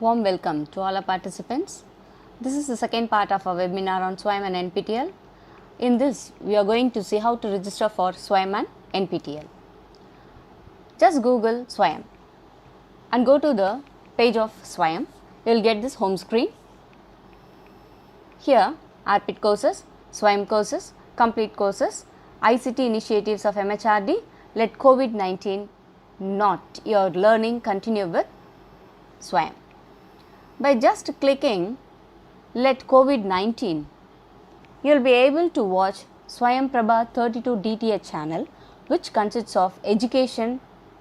Warm welcome to all our participants. This is the second part of our webinar on SWAYAM and NPTEL. In this, we are going to see how to register for SWAYAM and NPTEL. Just Google SWAYAM and go to the page of SWAYAM. You will get this home screen. Here, ARPIT courses, SWAYAM courses, complete courses, ICT initiatives of MHRD, let COVID-19 not your learning continue with SWAYAM. By just clicking let COVID-19, you will be able to watch Swayam Prabha 32 DTH channel, which consists of education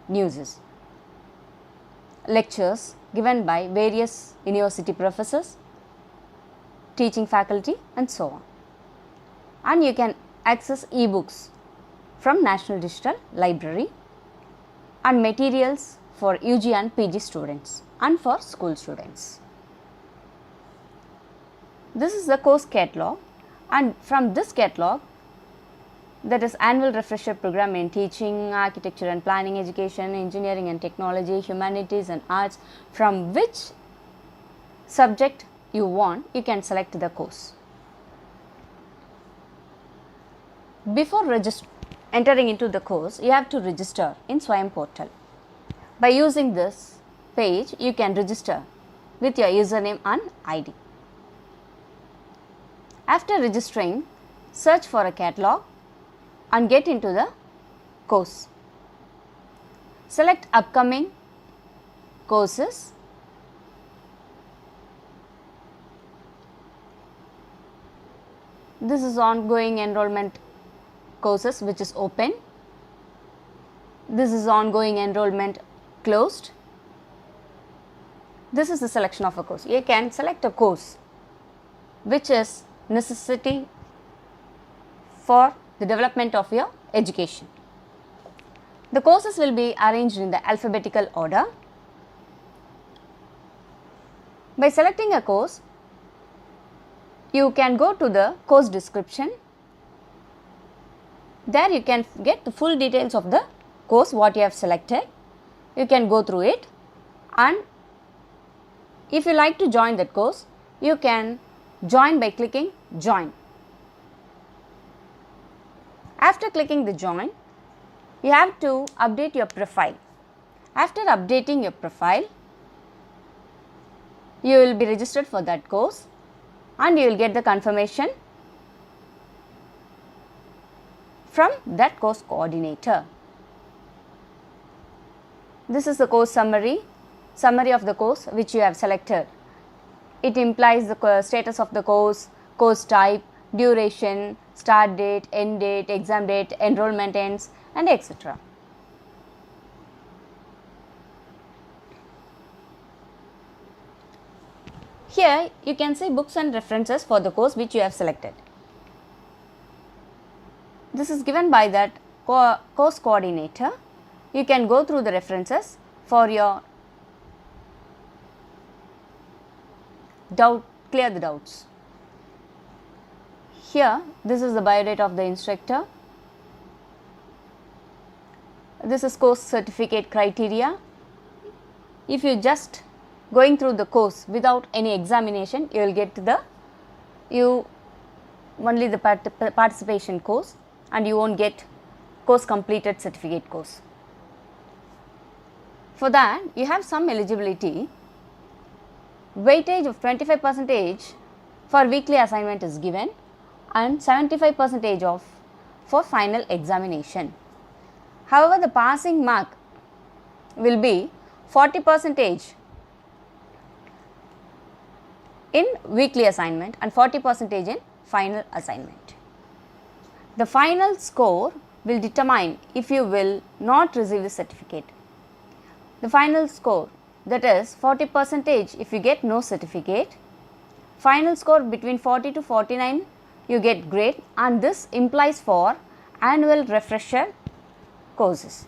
news, lectures given by various university professors, teaching faculty and so on. And you can access e-books from National Digital Library and materials for UG and PG students and for school students. This is the course catalog, and from this catalog, that is annual refresher program in teaching, architecture and planning education, engineering and technology, humanities and arts, from which subject you want, you can select the course. Before entering into the course, you have to register in SWAYAM portal. By using this page, you can register with your username and ID. After registering, search for a catalog and get into the course. Select upcoming courses. This is ongoing enrollment courses which is open. This is ongoing enrollment closed. This is the selection of a course. You can select a course which is necessity for the development of your education. The courses will be arranged in the alphabetical order. By selecting a course, you can go to the course description. There you can get the full details of the course what you have selected. You can go through it, and if you like to join that course, you can join by clicking join. After clicking the join, you have to update your profile. After updating your profile, you will be registered for that course and you will get the confirmation from that course coordinator. This is the course summary of the course which you have selected. It implies the status of the course type, duration, start date, end date, exam date, enrollment ends, and etc. Here you can see books and references for the course which you have selected. This is given by that course coordinator. You can go through the references for your clear the doubts. Here, this is the biodata of the instructor. This is course certificate criteria. If you just going through the course without any examination, you will get only the participation course, and you won't get course completed certificate course. For that, you have some eligibility. Weightage of 25% for weekly assignment is given and 75% for final examination. However, the passing mark will be 40% in weekly assignment and 40% in final assignment. The final score will determine if you will not receive the certificate. The final score, that is 40% if you get no certificate, final score between 40 to 49 you get grade, and this implies for annual refresher courses.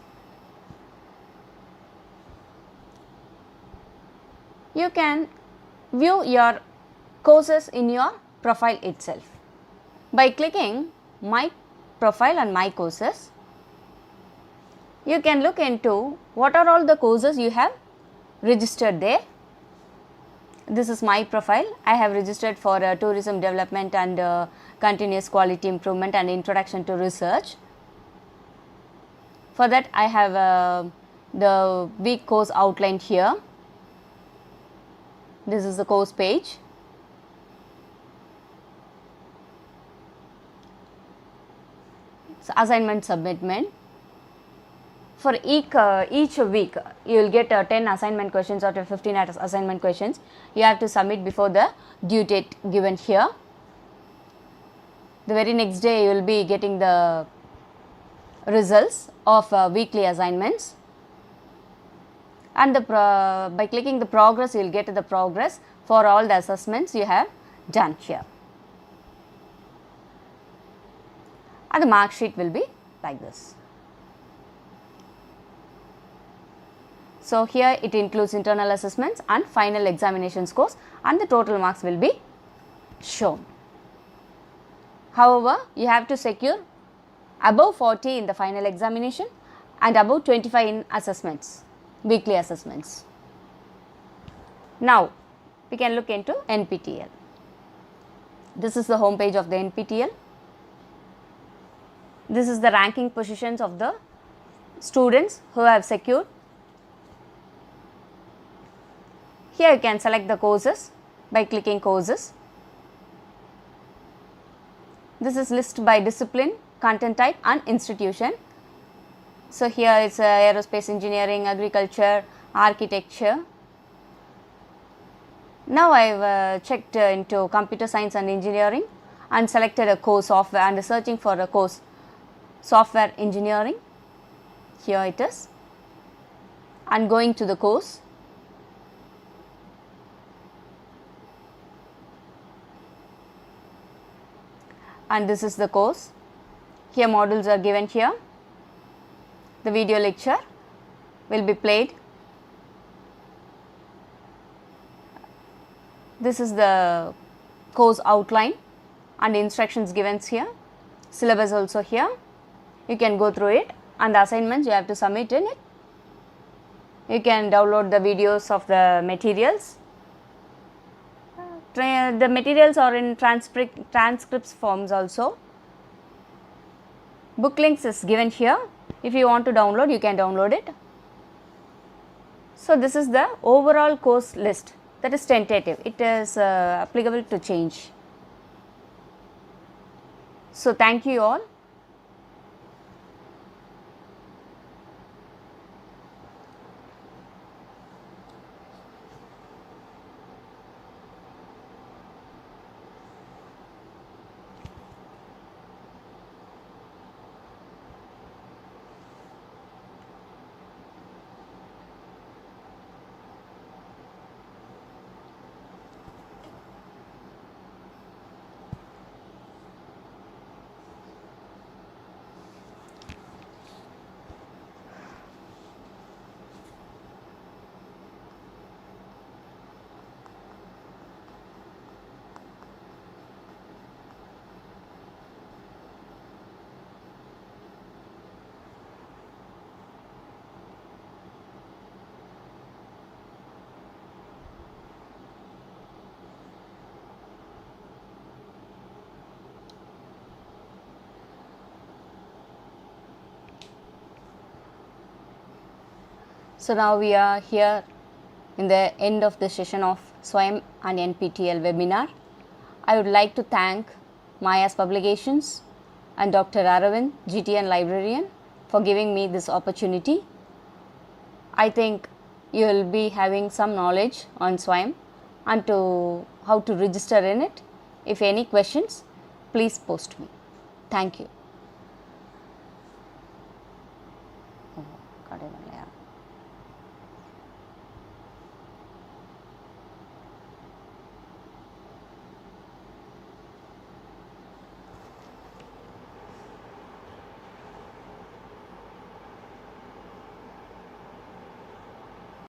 You can view your courses in your profile itself. By clicking my profile and my courses, you can look into what are all the courses you have registered there. This is my profile. I have registered for tourism development and continuous quality improvement and introduction to research. For that I have the week course outlined here. This is the course page. So, assignment submitment. For each week you will get 10 assignment questions or 15 assignment questions. You have to submit before the due date given here. The very next day you will be getting the results of weekly assignments, and by clicking the progress you will get the progress for all the assessments you have done here, and the mark sheet will be like this. So, here it includes internal assessments and final examination scores, and the total marks will be shown. However, you have to secure above 40 in the final examination and above 25 in assessments, weekly assessments. Now, we can look into NPTEL. This is the home page of the NPTEL. This is the ranking positions of the students who have secured. Here you can select the courses by clicking courses. This is list by discipline, content type and institution. So, here it is aerospace engineering, agriculture, architecture. Now, I have checked into computer science and engineering and selected a course software and searching for a course software engineering. Here it is, and going to the course. And this is the course. Here modules are given here. The video lecture will be played. This is the course outline and instructions given here. Syllabus also here. You can go through it, and the assignments you have to submit in it. You can download the videos of the materials. The materials are in transcripts forms also. Book links is given here. If you want to download, you can download it. So, this is the overall course list, that is tentative. It is applicable to change. So, thank you all. So, now we are here in the end of the session of SWAYAM and NPTEL webinar. I would like to thank Mayas Publications and Dr. Aravind, GTN librarian, for giving me this opportunity. I think you will be having some knowledge on SWAYAM and to how to register in it. If any questions, please post me. Thank you.